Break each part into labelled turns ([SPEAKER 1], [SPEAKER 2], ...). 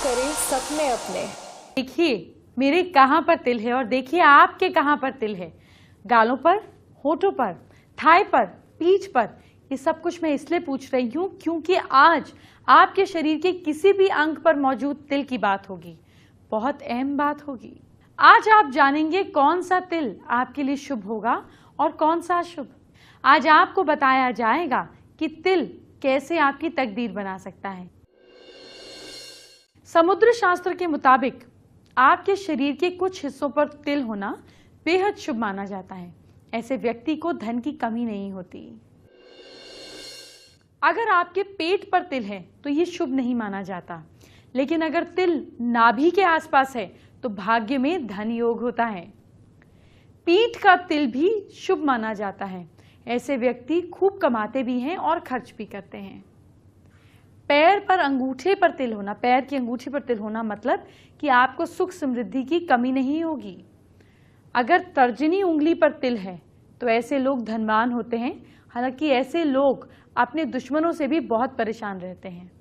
[SPEAKER 1] करें सपने अपने।
[SPEAKER 2] देखिए मेरे कहाँ पर तिल है और देखिए आपके कहाँ पर तिल है। गालों पर, होठों पर, थाई पर, पीठ पर, ये सब कुछ मैं इसलिए पूछ रही हूँ क्योंकि आज आपके शरीर के किसी भी अंग पर मौजूद तिल की बात होगी। बहुत अहम बात होगी। आज आप जानेंगे कौन सा तिल आपके लिए शुभ होगा और कौन सा अशुभ। आज आपको बताया जाएगा कि तिल कैसे आपकी तकदीर बना सकता है। समुद्र शास्त्र के मुताबिक आपके शरीर के कुछ हिस्सों पर तिल होना बेहद शुभ माना जाता है। ऐसे व्यक्ति को धन की कमी नहीं होती। अगर आपके पेट पर तिल है तो ये शुभ नहीं माना जाता, लेकिन अगर तिल नाभि के आसपास है तो भाग्य में धन योग होता है। पीठ का तिल भी शुभ माना जाता है। ऐसे व्यक्ति खूब कमाते भी हैं और खर्च भी करते हैं। पैर पर अंगूठे पर तिल होना, पैर के अंगूठे पर तिल होना मतलब कि आपको सुख समृद्धि की कमी नहीं होगी। अगर तर्जनी उंगली पर तिल है तो ऐसे लोग धनवान होते हैं। हालांकि ऐसे लोग अपने दुश्मनों से भी बहुत परेशान रहते हैं।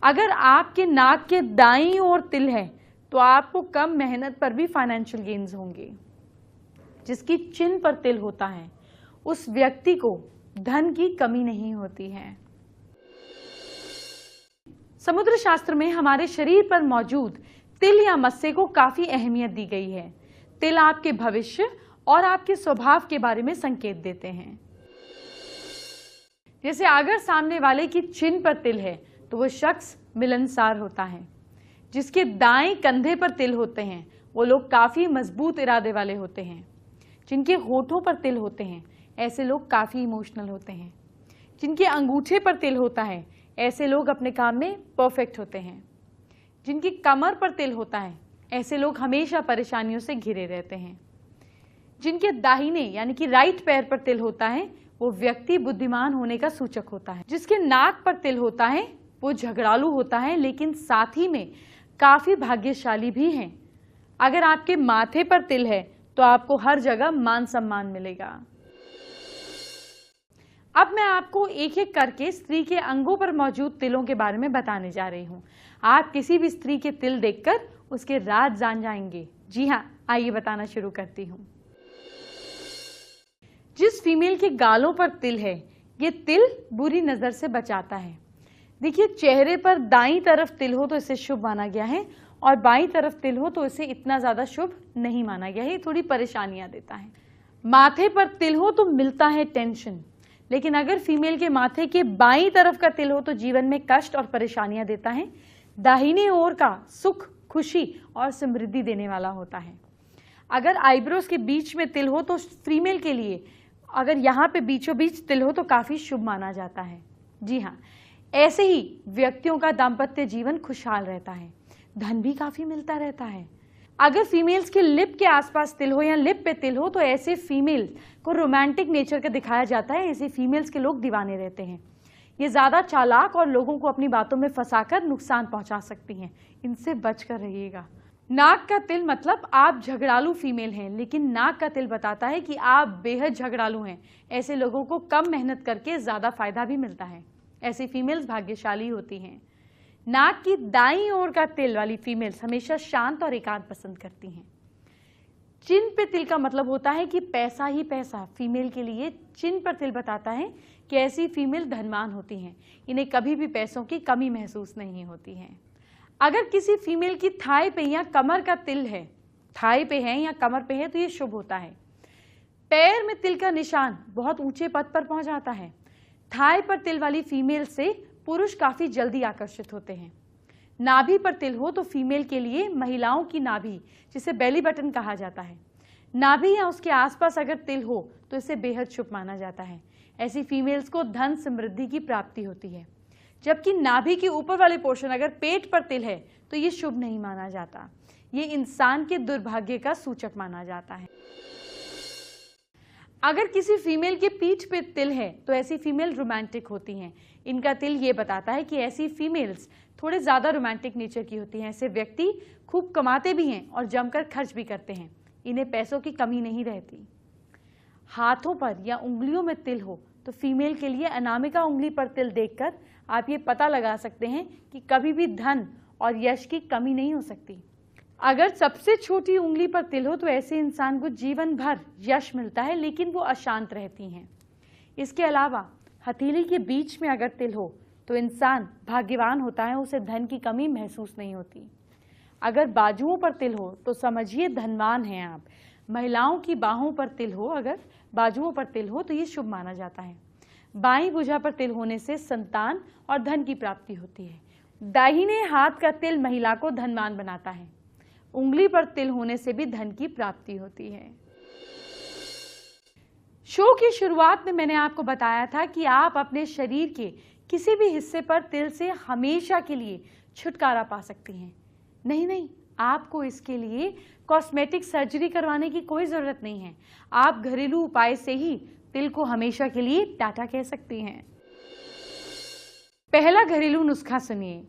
[SPEAKER 2] अगर आपके नाक के दाईं ओर तिल है तो आपको कम मेहनत पर भी फाइनेंशियल गेन्स होंगे। जिसकी चिन्ह पर तिल होता है उस व्यक्ति को धन की कमी नहीं होती है। समुद्र शास्त्र में हमारे शरीर पर मौजूद तिल या मस्से को काफी अहमियत दी गई है। तिल आपके भविष्य और आपके स्वभाव के बारे में संकेत देते हैं। जैसे अगर सामने वाले की चिन्ह पर तिल है तो वह शख्स मिलनसार होता है। जिसके दाएं कंधे पर तिल होते हैं वो लोग काफी मजबूत इरादे वाले होते हैं। जिनके होठों पर तिल होते हैं ऐसे लोग काफी इमोशनल होते हैं। जिनके अंगूठे पर तिल होता है ऐसे लोग अपने काम में परफेक्ट होते हैं। जिनकी कमर पर तिल होता है ऐसे लोग हमेशा परेशानियों से घिरे रहते हैं। जिनके दाहिने यानी कि राइट पैर पर तिल होता है वो व्यक्ति बुद्धिमान होने का सूचक होता है। जिसके नाक पर तिल होता है वो झगड़ालू होता है, लेकिन साथ ही में काफी भाग्यशाली भी हैं। अगर आपके माथे पर तिल है तो आपको हर जगह मान सम्मान मिलेगा। अब मैं आपको एक एक करके स्त्री के अंगों पर मौजूद तिलों के बारे में बताने जा रही हूँ। आप किसी भी स्त्री के तिल देखकर उसके राज जान जाएंगे। जी हाँ, आइए बताना शुरू करती हूँ। जिस फीमेल के गालों पर तिल है ये तिल बुरी नजर से बचाता है। देखिए चेहरे पर दाईं तरफ तिल हो तो इसे शुभ माना गया है और बाईं तरफ तिल हो तो इसे इतना ज्यादा शुभ नहीं माना गया है, थोड़ी परेशानियां देता है। माथे पर तिल हो तो मिलता है टेंशन, लेकिन अगर फीमेल के माथे के बाईं तरफ का तिल हो तो जीवन में कष्ट और परेशानियां देता है। दाहिने ओर का सुख, खुशी और समृद्धि देने वाला होता है। अगर आईब्रोज के बीच में तिल हो तो फीमेल के लिए अगर यहाँ पे बीचों बीच तिल हो तो काफी शुभ माना जाता है। जी हाँ, ऐसे ही व्यक्तियों का दाम्पत्य जीवन खुशहाल रहता है, धन भी काफी मिलता रहता है। अगर फीमेल्स के लिप के आसपास तिल हो या लिप पे तिल हो तो ऐसे फीमेल को रोमांटिक नेचर का दिखाया जाता है। ऐसे फीमेल्स के लोग दीवाने रहते हैं। ये ज्यादा चालाक और लोगों को अपनी बातों में फंसाकर नुकसान पहुंचा सकती हैं। इनसे बचकर रहिएगा। नाक का तिल मतलब आप झगड़ालू फीमेल हैं, लेकिन नाक का तिल बताता है कि आप बेहद झगड़ालू हैं। ऐसे लोगों को कम मेहनत करके ज्यादा फायदा भी मिलता है। ऐसी फीमेल्स भाग्यशाली होती हैं। नाक की दाईं ओर का तिल वाली फीमेल्स हमेशा शांत और एकांत पसंद करती हैं। चिन्ह पे तिल का मतलब होता है कि पैसा ही पैसा। फीमेल के लिए चिन्ह पर तिल बताता है कि ऐसी फीमेल धनवान होती हैं। इन्हें कभी भी पैसों की कमी महसूस नहीं होती है। अगर किसी फीमेल की थाई पे या कमर का तिल है, थाई पे है या कमर पे है तो ये शुभ होता है। पैर में तिल का निशान बहुत ऊंचे पद पर पहुंच जाता है। थाई पर तिल वाली फीमेल से पुरुष काफी जल्दी आकर्षित होते हैं। नाभि पर तिल हो तो फीमेल के लिए महिलाओं की नाभि, जिसे बेली बटन कहा जाता है, नाभि या उसके आसपास अगर तिल हो तो इसे बेहद शुभ माना जाता है। ऐसी फीमेल्स को धन समृद्धि की प्राप्ति होती है। जबकि नाभि के ऊपर वाले पोर्शन अगर पेट पर तिल है तो ये शुभ नहीं माना जाता। ये इंसान के दुर्भाग्य का सूचक माना जाता है। अगर किसी फीमेल के पीठ पे तिल है तो ऐसी फीमेल रोमांटिक होती हैं। इनका तिल ये बताता है कि ऐसी फीमेल्स थोड़े ज्यादा रोमांटिक नेचर की होती हैं। ऐसे व्यक्ति खूब कमाते भी हैं और जमकर खर्च भी करते हैं। इन्हें पैसों की कमी नहीं रहती। हाथों पर या उंगलियों में तिल हो तो फीमेल के लिए अनामिका उंगली पर तिल देखकर आप ये पता लगा सकते हैं कि कभी भी धन और यश की कमी नहीं हो सकती। अगर सबसे छोटी उंगली पर तिल हो तो ऐसे इंसान को जीवन भर यश मिलता है, लेकिन वो अशांत रहती हैं। इसके अलावा हथेली के बीच में अगर तिल हो तो इंसान भाग्यवान होता है, उसे धन की कमी महसूस नहीं होती। अगर बाजुओं पर तिल हो तो समझिए धनवान हैं आप। महिलाओं की बाहों पर तिल हो, अगर बाजुओं पर तिल हो तो ये शुभ माना जाता है। बाईं भुजा पर तिल होने से संतान और धन की प्राप्ति होती है। दाहिने हाथ का तिल महिला को धनवान बनाता है। उंगली पर तिल होने से भी धन की प्राप्ति होती है। शो की शुरुआत में मैंने आपको बताया था कि आप अपने शरीर के किसी भी हिस्से पर तिल से हमेशा के लिए छुटकारा पा सकती हैं। नहीं, आपको इसके लिए कॉस्मेटिक सर्जरी करवाने की कोई जरूरत नहीं है। आप घरेलू उपाय से ही तिल को हमेशा के लिए टाटा कह सकती हैं। पहला घरेलू नुस्खा सुनिए।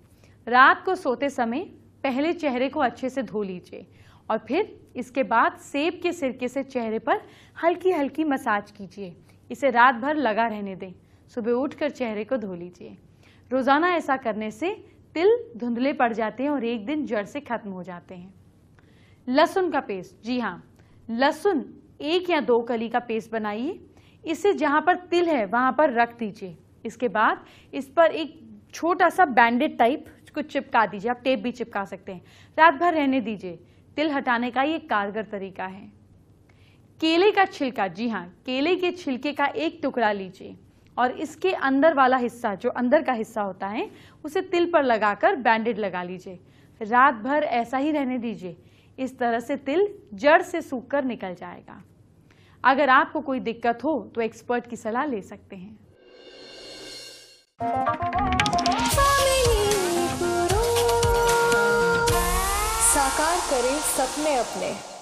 [SPEAKER 2] रात को सोते समय पहले चेहरे को अच्छे से धो लीजिए और फिर इसके बाद सेब के सिरके से चेहरे पर हल्की हल्की मसाज कीजिए। इसे रात भर लगा रहने दें। सुबह उठकर चेहरे को धो लीजिए। रोजाना ऐसा करने से तिल धुंधले पड़ जाते हैं और एक दिन जड़ से खत्म हो जाते हैं। लहसुन का पेस्ट, जी हाँ, लहसुन 1 या 2 कली का पेस्ट बनाइए। इसे जहां पर तिल है वहां पर रख दीजिए। इसके बाद इस पर एक छोटा सा बैंडेड टाइप कुछ चिपका दीजिए। आप टेप भी चिपका सकते हैं। रात भर रहने दीजिए। तिल हटाने का ये कारगर तरीका है। केले का छिलका, जी हाँ, केले के छिलके का एक टुकड़ा लीजिए और इसके अंदर वाला हिस्सा, जो अंदर का हिस्सा होता है, उसे तिल पर लगाकर बैंडेड लगा लीजिए। रात भर ऐसा ही रहने दीजिए। इस तरह से तिल जड़ से सूखकर निकल जाएगा। अगर आपको कोई दिक्कत हो तो एक्सपर्ट की सलाह ले सकते हैं।
[SPEAKER 1] साकार करें सपने अपने।